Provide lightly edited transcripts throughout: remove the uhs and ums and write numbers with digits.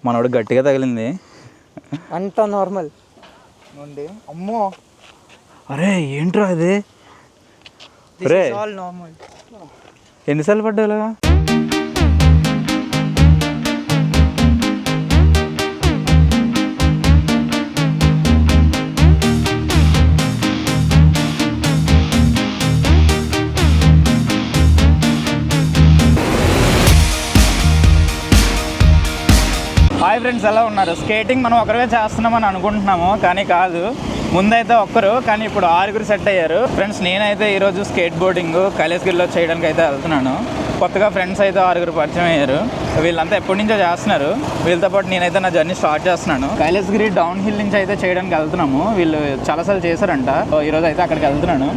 మనోడు గట్టిగా తగిలింది. అంత నార్మల్ ఉంది. అమ్మో అరే ఏంట్రా అది? అరే నార్మల్. ఎన్నిసార్లు పడ్డావులా? హాయ్ ఫ్రెండ్స్, ఎలా ఉన్నారు? స్కేటింగ్ మనం ఒకరిగా చేస్తున్నామని అనుకుంటున్నాము, కానీ కాదు. ముందైతే ఒక్కరు, కానీ ఇప్పుడు 6 సెట్ అయ్యారు. ఫ్రెండ్స్, నేనైతే ఈరోజు స్కేట్ బోర్డింగ్ కైలాసగిరిలో చేయడానికి అయితే వెళ్తున్నాను. కొత్తగా ఫ్రెండ్స్ అయితే 6 పరిచయం అయ్యారు. వీళ్ళంతా ఎప్పటి నుంచో చేస్తున్నారు. వీళ్ళతో పాటు నేనైతే నా జర్నీ స్టార్ట్ చేస్తున్నాను. కైలాసగిరి డౌన్ హిల్ నుంచి అయితే చేయడానికి వెళ్తున్నాము. వీళ్ళు చాలాసార్లు చేశారంట. ఈరోజు అయితే అక్కడికి వెళ్తున్నాను.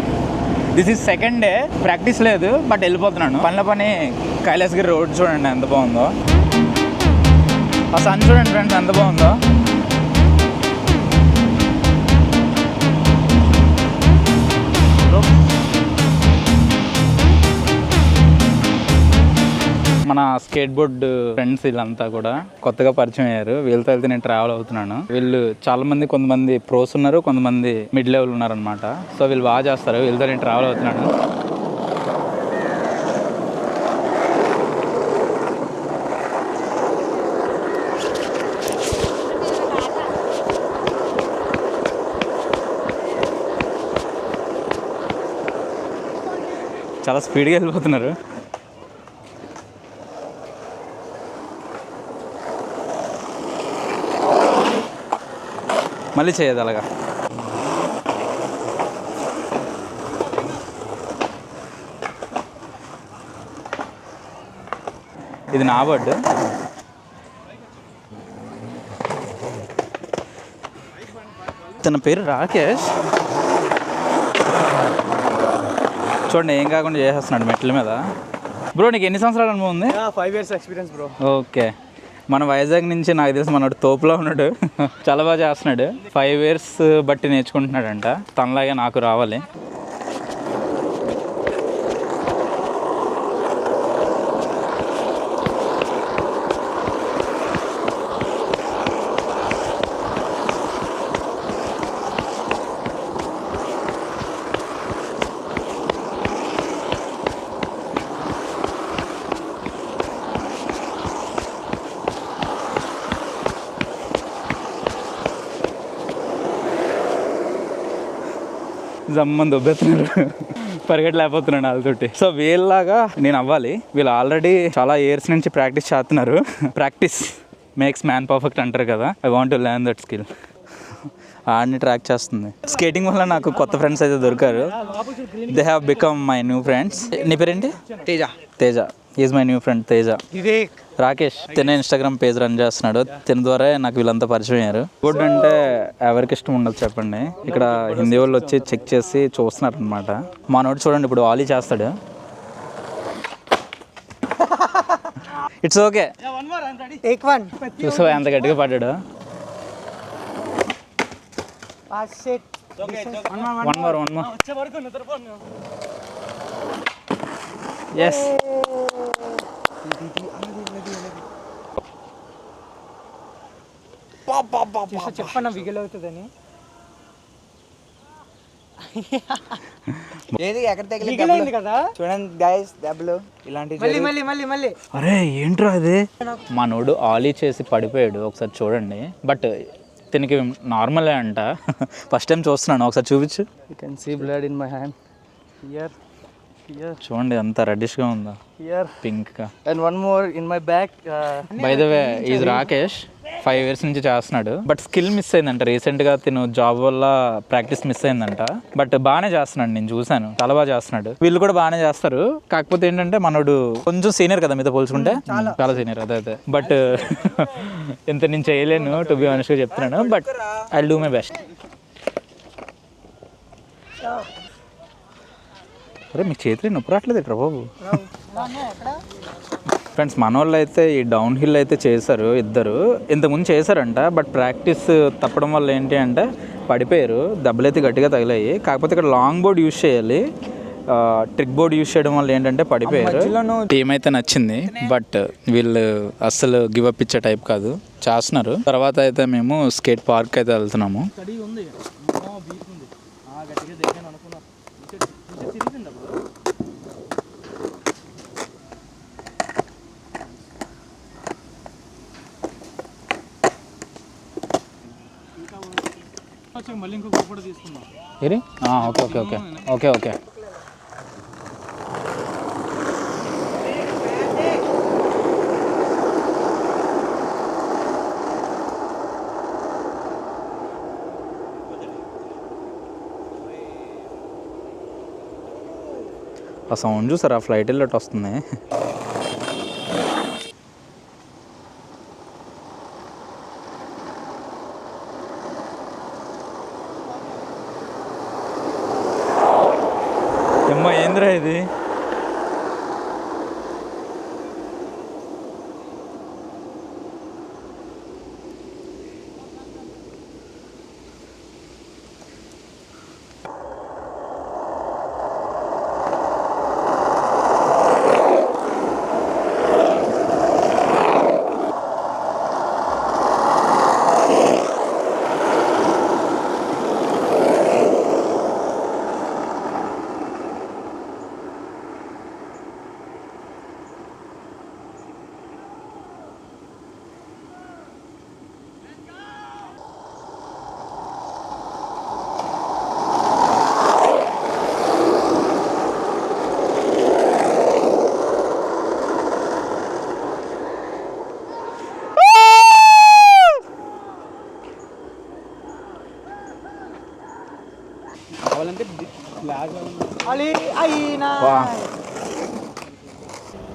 This is second day. Practice లేదు, బట్ వెళ్ళిపోతున్నాను. పని కైలాసగిరి రోడ్ చూడండి ఎంత బాగుందో. ఆ సన్ చూడండి ఫ్రెండ్స్ ఎంత బాగుందో. మన స్కేట్ బోర్డ్ ఫ్రెండ్స్ వీళ్ళంతా కూడా కొత్తగా పరిచయం అయ్యారు. వీళ్ళతో వెళ్తే నేను ట్రావెల్ అవుతున్నాను. వీళ్ళు చాలా మంది, కొంతమంది ప్రోస్ ఉన్నారు, కొంతమంది మిడ్ లెవెల్ ఉన్నారు అనమాట. సో వీళ్ళు బాగా చేస్తారు. వీళ్ళతో నేను ట్రావెల్ అవుతున్నాను. చాలా స్పీడ్గా వెళ్ళిపోతున్నారు. మళ్ళీ చేయదు అలాగా. ఇది నా బర్డ్. తన పేరు రాకేష్. చూడండి ఏం కాకుండా చేసేస్తున్నాడు మెట్ల మీద. బ్రో, నీకు ఎన్ని సంవత్సరాల అనుభవం ఉంది? 5 years ఎక్స్పీరియన్స్ బ్రో. ఓకే. మన వైజాగ్ నుంచి నాకు తెలిసి మనోడు తోపులో ఉన్నాడు. చాలా బాగా చేస్తున్నాడు. 5 years బట్టి నేర్చుకుంటున్నాడంట. తనలాగే నాకు రావాలి. జమ్మని దొబ్బెత్తున్నారు. పరిగెట్టలేకపోతున్నాను వాళ్ళతోటి. సో వీళ్ళలాగా నేను అవ్వాలి. వీళ్ళు ఆల్రెడీ చాలా ఇయర్స్ నుంచి ప్రాక్టీస్ చేస్తున్నారు. ప్రాక్టీస్ మేక్స్ మ్యాన్ పర్ఫెక్ట్ అంటారు కదా. I want to learn that skill. ఆడిని ట్రాక్ చేస్తుంది. స్కేటింగ్ వల్ల నాకు కొత్త ఫ్రెండ్స్ అయితే దొరికారు. They have become my new friends. నీ పేరేంటి? Teja is my new friend. Teja. Rakesh తినే ఇన్స్టాగ్రామ్ పేజ్ రన్ చేస్తున్నాడు. తిన ద్వారా నాకు వీళ్ళంతా పరిచయం అయ్యారు. ఫుడ్ అంటే ఎవరికి ఇష్టం ఉండదు చెప్పండి. ఇక్కడ హిందీ వాళ్ళు వచ్చి చెక్ చేసి చూస్తున్నారు అనమాట. మా నోటి చూడండి ఇప్పుడు ఆలీ చేస్తాడు. It's okay. చూసావా ఎంత గట్టిగా పడ్డాడు. వన్ మోర్ ఎస్. చెప్పన్నా విగిల్ అవుతుందని. ఏది ఎక్కడ తగిలింది కదా చూడండి గైస్. దెబ్బలు ఇలాంటివి మళ్ళీ. అరే ఏంట్రా అది? మనోడు ఆలీ చేసి పడిపోయాడు. ఒకసారి చూడండి. బట్ దీనికి నార్మలే అంట. ఫస్ట్ టైం చూస్తున్నాను. ఒకసారి చూపించు. You can see blood in my hand. Here చూడండి ఎంత రెడ్డిష్గా ఉందో. పింక్ గా. And one more in my back. By the way is Rakesh. 5 years నుంచి చేస్తున్నాడు. బట్ స్కిల్ మిస్ అయిందంట. రీసెంట్గా తిను జాబ్ వల్ల ప్రాక్టీస్ మిస్ అయిందంట. బట్ బాగానే చేస్తున్నాడు. నేను చూశాను. చాలా బాగా చేస్తున్నాడు. వీళ్ళు కూడా బాగానే చేస్తారు. కాకపోతే ఏంటంటే మనోడు కొంచెం సీనియర్ కదా మీతో పోల్చుకుంటే. చాలా సీనియర్. అదే బట్ ఇంత నేను చేయలేను టు బి ఆనెస్ట్గా చెప్తున్నాను. But I will do my best. అరే మీకు చేతులు నొప్పి రావట్లేదు ఎట్రా బాబు? ఫ్రెండ్స్, మన వాళ్ళు అయితే ఈ డౌన్ హిల్ అయితే చేశారు. ఇద్దరు ఇంతకుముందు చేశారంట. బట్ ప్రాక్టీస్ తప్పడం వల్ల ఏంటి అంటే పడిపోయారు. దెబ్బలైతే గట్టిగా తగిలాయి. కాకపోతే ఇక్కడ లాంగ్ బోర్డ్ యూజ్ చేయాలి. ట్రిక్ బోర్డ్ యూస్ చేయడం వల్ల ఏంటంటే పడిపోయారు. టీం అయితే నచ్చింది, బట్ వీళ్ళు అస్సలు గివ్ అప్ ఇచ్చే టైప్ కాదు, చేస్తున్నారు. తర్వాత అయితే మేము స్కేట్ పార్క్ అయితే వెళ్తున్నాము. ఏరి okay okay okay okay okay. ఆ సౌండ్ చూసారా, ఫ్లైట్ వెళ్ళట్టు వస్తుంది. అమ్మ ఏంద్రా ఇది?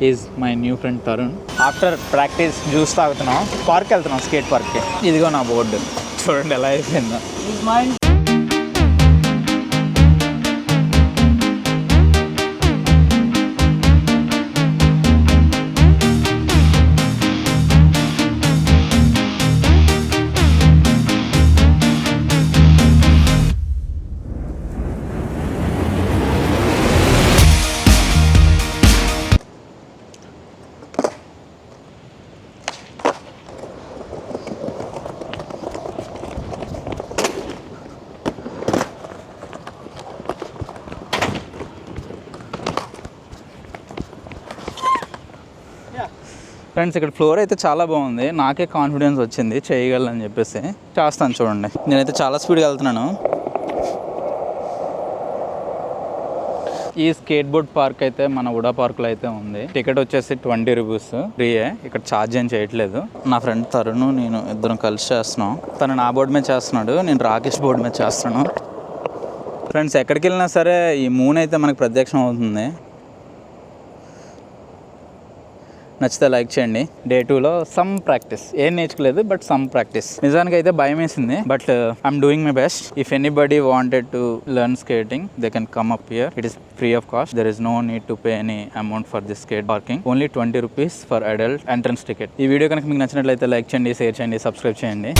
Is my new friend Tarun. After practice juice తాగుతున్నాం, పార్క్ వెళ్తున్నాం, స్కేట్ పార్క్కి. ఇదిగో నా బోర్డు చూడండి ఎలా అయిపోయిందో. ఫ్రెండ్స్, ఇక్కడ ఫ్లోర్ అయితే చాలా బాగుంది. నాకే కాన్ఫిడెన్స్ వచ్చింది చేయగలని చెప్పేసి. చేస్తాను చూడండి. నేనైతే చాలా స్పీడ్గా వెళ్తున్నాను. ఈ స్కేట్ బోర్డ్ పార్క్ అయితే మన ఉడా పార్క్లో అయితే ఉంది. టికెట్ వచ్చేసి 20 రూపీస్, ఫ్రీయే. ఇక్కడ ఛార్జ్ ఏం చేయట్లేదు. నా ఫ్రెండ్ తరుణ్ నేను ఇద్దరం కలిసి చేస్తున్నాం. తను నా బోర్డు మీద చేస్తున్నాడు, నేను రాకేష్ బోర్డు మీద చేస్తున్నాను. ఫ్రెండ్స్, ఎక్కడికి వెళ్ళినా సరే ఈ మూన్ అయితే మనకు ప్రత్యక్షం అవుతుంది. నచ్చితే లైక్ చేయండి. డే 2లో సమ్ ప్రాక్టీస్, ఏం నేర్చుకోలేదు, బట్ సమ్ ప్రాక్టీస్. నిజానికి అయితే భయం వేసింది, but I'm doing my best. If anybody wanted to learn skating, they can come up here. It is free of cost. There is no need to pay any amount for this skate parking. Only 20 rupees for adult entrance ticket. ఈ video కనుక మీకు నచ్చినట్లయితే like చేయండి, share చేయండి, subscribe చేయండి.